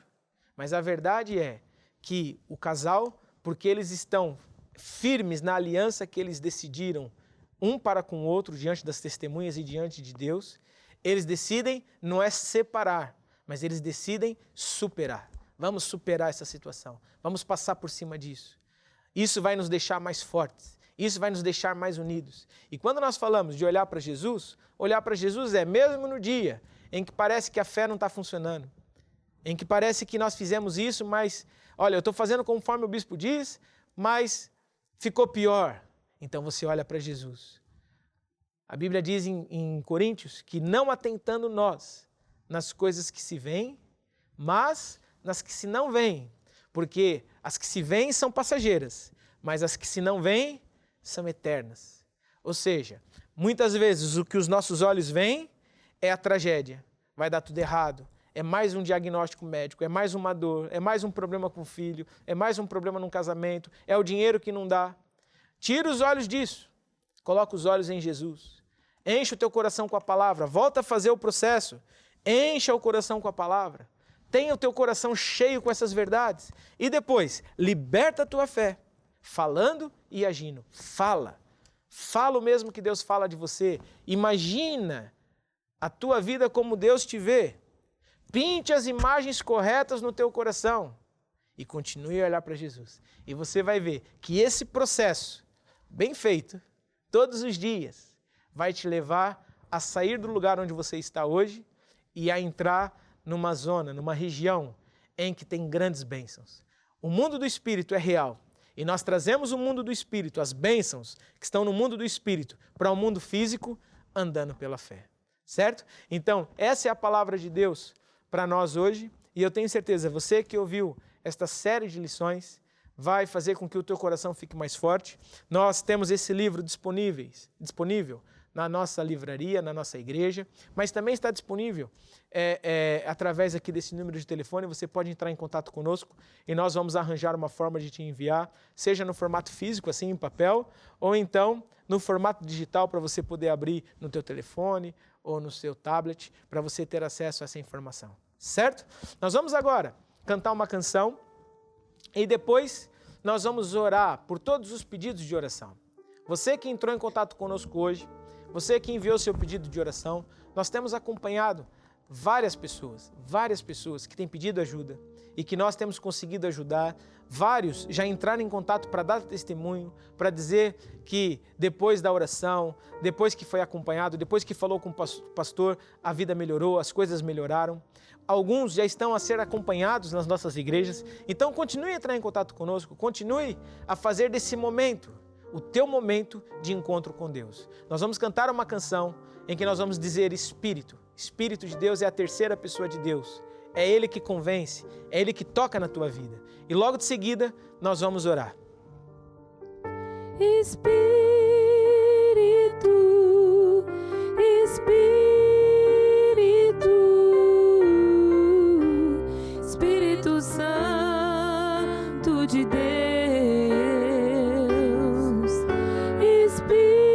Mas a verdade é que o casal, porque eles estão firmes na aliança que eles decidiram um para com o outro, diante das testemunhas e diante de Deus, eles decidem não é separar, mas eles decidem superar. Vamos superar essa situação, vamos passar por cima disso. Isso vai nos deixar mais fortes, isso vai nos deixar mais unidos. E quando nós falamos de olhar para Jesus é mesmo no dia em que parece que a fé não está funcionando, em que parece que nós fizemos isso, mas, olha, eu estou fazendo conforme o bispo diz, mas ficou pior. Então você olha para Jesus. A Bíblia diz em Coríntios que não atentando nós nas coisas que se veem, mas nas que se não veem. Porque as que se veem são passageiras, mas as que se não veem são eternas. Ou seja, muitas vezes o que os nossos olhos veem é a tragédia. Vai dar tudo errado. É mais um diagnóstico médico, é mais uma dor, é mais um problema com o filho, é mais um problema num casamento, é o dinheiro que não dá. Tira os olhos disso, coloca os olhos em Jesus. Enche o teu coração com a palavra, volta a fazer o processo, encha o coração com a palavra. Tenha o teu coração cheio com essas verdades. E depois, liberta a tua fé, falando e agindo. Fala o mesmo que Deus fala de você. Imagina a tua vida como Deus te vê. Pinte as imagens corretas no teu coração e continue a olhar para Jesus. E você vai ver que esse processo, bem feito, todos os dias, vai te levar a sair do lugar onde você está hoje e a entrar numa zona, numa região em que tem grandes bênçãos. O mundo do Espírito é real e nós trazemos o mundo do Espírito, as bênçãos que estão no mundo do Espírito, para o mundo físico, andando pela fé. Certo? Então, essa é a palavra de Deus para nós hoje, e eu tenho certeza, você que ouviu esta série de lições, vai fazer com que o teu coração fique mais forte. Nós temos esse livro disponível na nossa livraria, na nossa igreja, mas também está disponível através aqui desse número de telefone. Você pode entrar em contato conosco e nós vamos arranjar uma forma de te enviar, seja no formato físico, assim, em papel, ou então no formato digital para você poder abrir no teu telefone ou no seu tablet, para você ter acesso a essa informação, certo? Nós vamos agora cantar uma canção e depois nós vamos orar por todos os pedidos de oração. Você que entrou em contato conosco hoje, você que enviou seu pedido de oração, nós temos acompanhado várias pessoas que têm pedido ajuda e que nós temos conseguido ajudar. Vários já entraram em contato para dar testemunho, para dizer que depois da oração, depois que foi acompanhado, depois que falou com o pastor, a vida melhorou, as coisas melhoraram. Alguns já estão a ser acompanhados nas nossas igrejas. Então continue a entrar em contato conosco, continue a fazer desse momento o teu momento de encontro com Deus. Nós vamos cantar uma canção em que nós vamos dizer Espírito. Espírito de Deus é a terceira pessoa de Deus. É Ele que convence, é Ele que toca na tua vida. E logo de seguida, nós vamos orar. Espírito, Espírito Santo de Deus, Espírito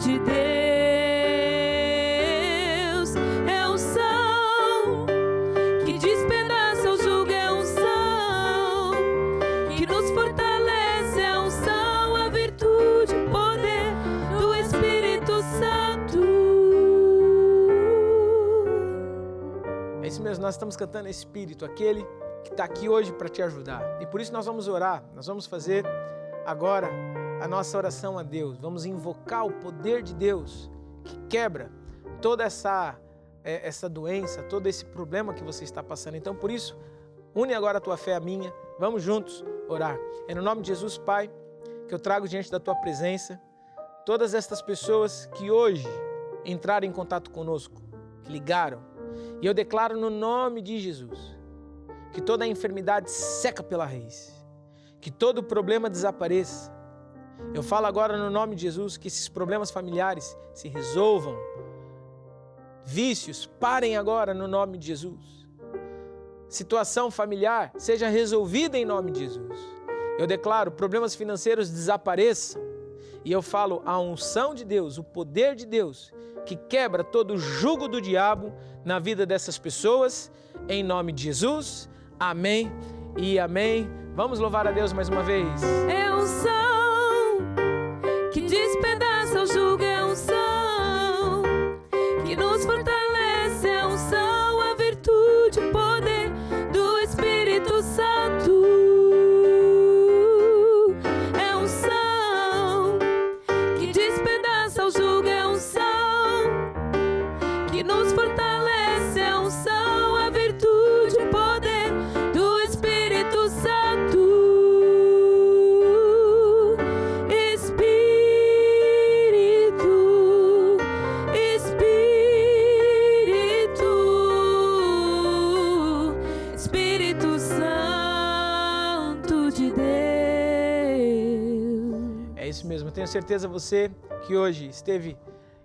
de Deus, é unção que despedaça o jugo, é unção que nos fortalece, é unção, a virtude, o poder do Espírito Santo. É isso mesmo, nós estamos cantando Espírito, aquele que está aqui hoje para te ajudar. E por isso nós vamos orar, nós vamos fazer agora a nossa oração a Deus. Vamos invocar o poder de Deus que quebra toda essa doença, todo esse problema que você está passando. Então, por isso, une agora a tua fé à minha. Vamos juntos orar. É no nome de Jesus, Pai, que eu trago diante da tua presença todas estas pessoas que hoje entraram em contato conosco, que ligaram. E eu declaro no nome de Jesus que toda a enfermidade seca pela raiz, que todo problema desapareça. Eu falo agora no nome de Jesus que esses problemas familiares se resolvam. Vícios parem agora no nome de Jesus. Situação familiar seja resolvida em nome de Jesus. Eu declaro problemas financeiros desapareçam. E eu falo a unção de Deus, o poder de Deus, que quebra todo o jugo do diabo na vida dessas pessoas, em nome de Jesus. Amém e amém. Vamos louvar a Deus mais uma vez. É unção que despedaça o jugo, é unção que nos fortalece, é unção, a virtude, o poder do Espírito Santo. É unção que despedaça o jugo, é unção que nos fortalece, é unção, a virtude, o poder do Espírito Santo. Espírito Santo de Deus. É isso mesmo, eu tenho certeza você que hoje esteve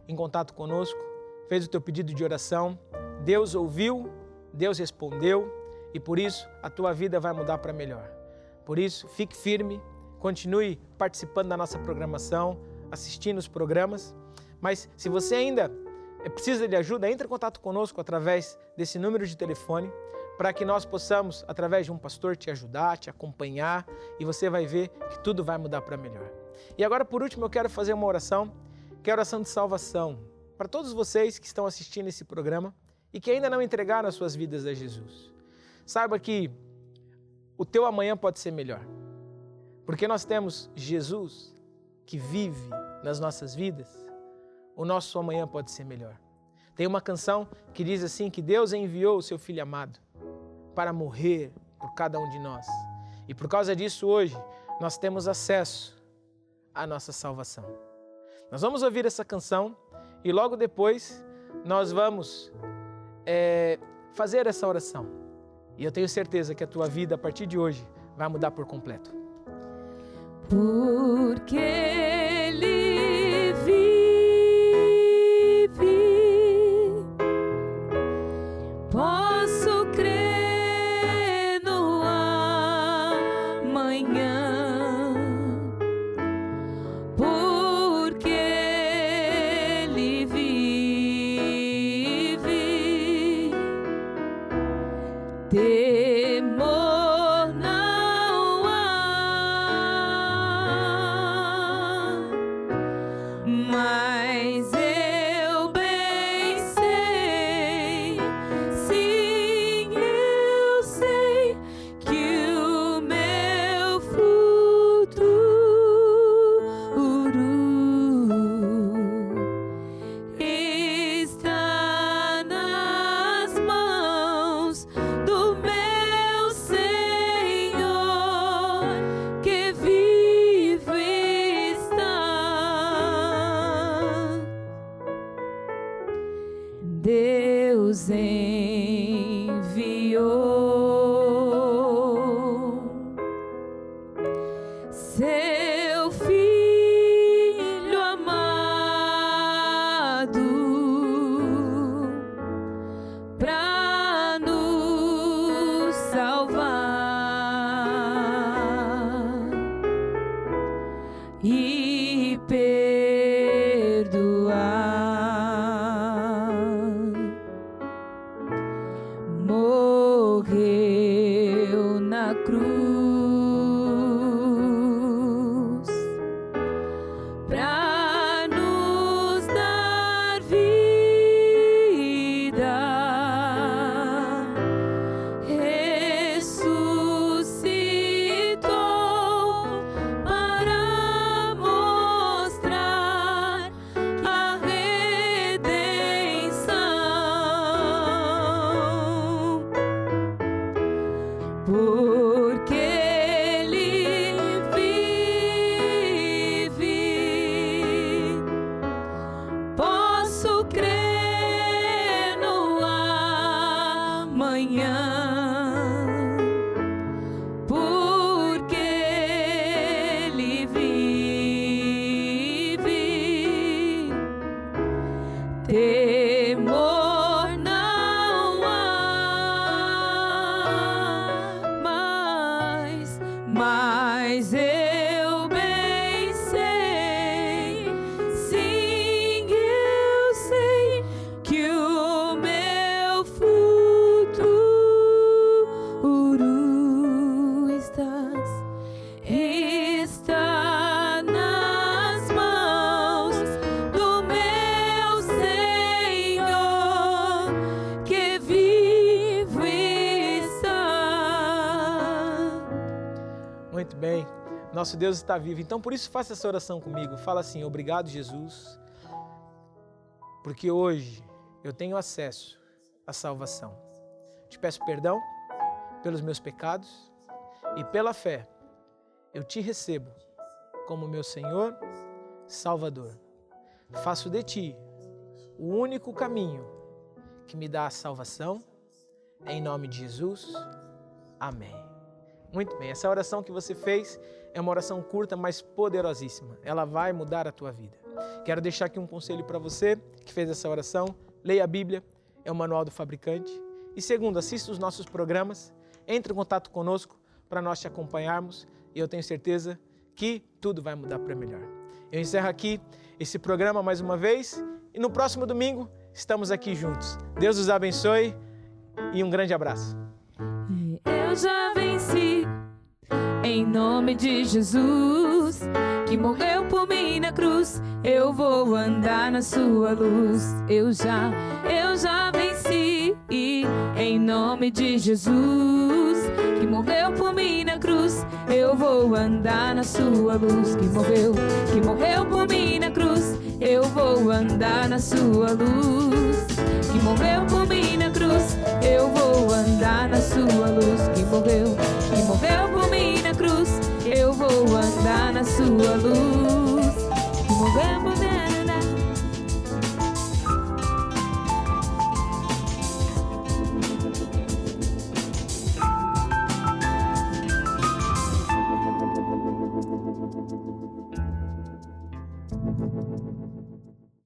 em contato conosco, fez o teu pedido de oração, Deus ouviu, Deus respondeu e por isso a tua vida vai mudar para melhor. Por isso, fique firme, continue participando da nossa programação, assistindo os programas, mas se você ainda precisa de ajuda, entre em contato conosco através desse número de telefone, para que nós possamos, através de um pastor, te ajudar, te acompanhar, e você vai ver que tudo vai mudar para melhor. E agora, por último, eu quero fazer uma oração, que é a oração de salvação, para todos vocês que estão assistindo esse programa e que ainda não entregaram as suas vidas a Jesus. Saiba que o teu amanhã pode ser melhor, porque nós temos Jesus que vive nas nossas vidas, o nosso amanhã pode ser melhor. Tem uma canção que diz assim, que Deus enviou o seu Filho amado para morrer por cada um de nós. E por causa disso, hoje, nós temos acesso à nossa salvação. Nós vamos ouvir essa canção e logo depois nós vamos fazer essa oração. E eu tenho certeza que a tua vida, a partir de hoje, vai mudar por completo. Porque Ele vive, posso crer no amanhã, porque Ele vive, temor não há, mas eu bem sei, sim, eu sei que o meu futuro está nas mãos do meu Senhor, que vivo está. Deus enviou seu Filho amado para nos salvar e perdoar temor não há mais, mas eu bem sei, sim, eu sei que o meu futuro está nas mãos do meu Senhor, que vivo está. Muito bem, nosso Deus está vivo. Então, por isso, faça essa oração comigo. Fala assim: obrigado, Jesus, porque hoje eu tenho acesso à salvação. Te peço perdão pelos meus pecados e pela fé eu te recebo como meu Senhor, Salvador. Faço de ti o único caminho que me dá a salvação. Em nome de Jesus, amém. Muito bem, essa oração que você fez é uma oração curta, mas poderosíssima. Ela vai mudar a tua vida. Quero deixar aqui um conselho para você que fez essa oração. Leia a Bíblia, é o manual do fabricante. E segundo, assista os nossos programas, entre em contato conosco para nós te acompanharmos e eu tenho certeza que tudo vai mudar para melhor. Eu encerro aqui esse programa mais uma vez e no próximo domingo estamos aqui juntos. Deus os abençoe e um grande abraço. Eu já venci, em nome de Jesus, que morreu por mim na cruz. Eu vou andar na sua luz. Eu já venci, em nome de Jesus, que morreu por mim na cruz. Eu vou andar na sua luz. Que morreu por mim na cruz. Eu vou andar na sua luz. Que morreu por mim na cruz. Eu vou andar na sua luz. Que morreu por mim na cruz. Eu vou andar na sua luz. Que morreu por